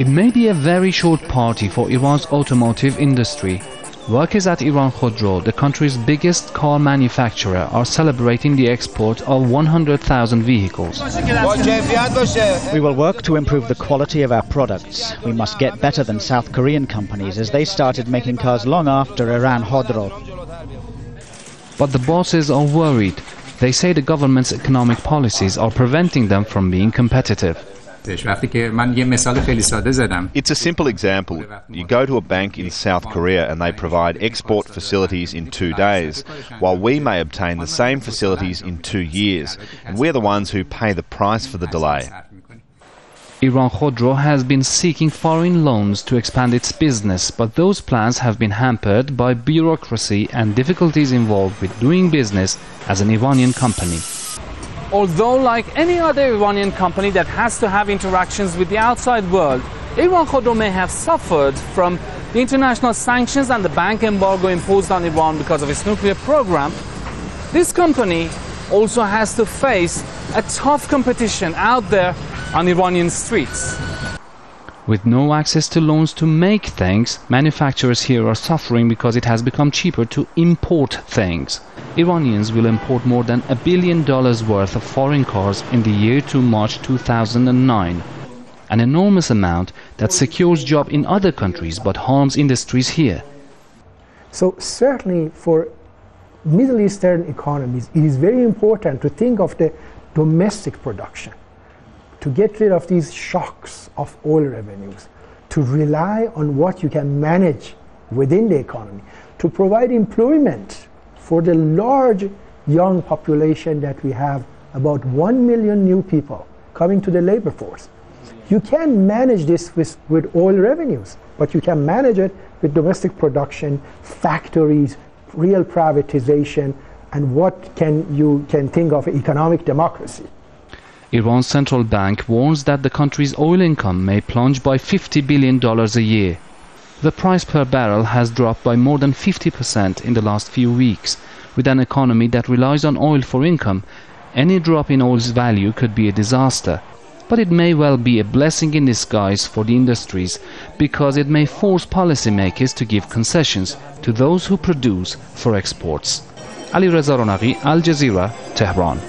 It may be a very short party for Iran's automotive industry. Workers at Iran Khodro, the country's biggest car manufacturer, are celebrating the export of 100,000 vehicles. We will work to improve the quality of our products. We must get better than South Korean companies, as they started making cars long after Iran Khodro. But the bosses are worried. They say the government's economic policies are preventing them from being competitive. It's a simple example. You go to a bank in South Korea and they provide export facilities in 2 days, while we may obtain the same facilities in 2 years, and we're the ones who pay the price for the delay. Iran Khodro has been seeking foreign loans to expand its business, but those plans have been hampered by bureaucracy and difficulties involved with doing business as an Iranian company. Although, like any other Iranian company that has to have interactions with the outside world, Iran Khodro may have suffered from the international sanctions and the bank embargo imposed on Iran because of its nuclear program. This company also has to face a tough competition out there on Iranian streets. With no access to loans to make things, manufacturers here are suffering because it has become cheaper to import things. Iranians will import more than $1 billion worth of foreign cars in the year to March 2009. An enormous amount that secures jobs in other countries but harms industries here. So certainly for Middle Eastern economies, it is very important to think of the domestic production, to get rid of these shocks of oil revenues, to rely on what you can manage within the economy, to provide employment for the large young population that we have, about 1 million new people coming to the labor force. You can manage this with oil revenues, but you can manage it with domestic production, factories, real privatization, and what you can think of economic democracy. Iran's central bank warns that the country's oil income may plunge by $50 billion a year. The price per barrel has dropped by more than 50% in the last few weeks. With an economy that relies on oil for income, any drop in oil's value could be a disaster. But it may well be a blessing in disguise for the industries, because it may force policymakers to give concessions to those who produce for exports. Alireza, Ronaghi, Al Jazeera, Tehran.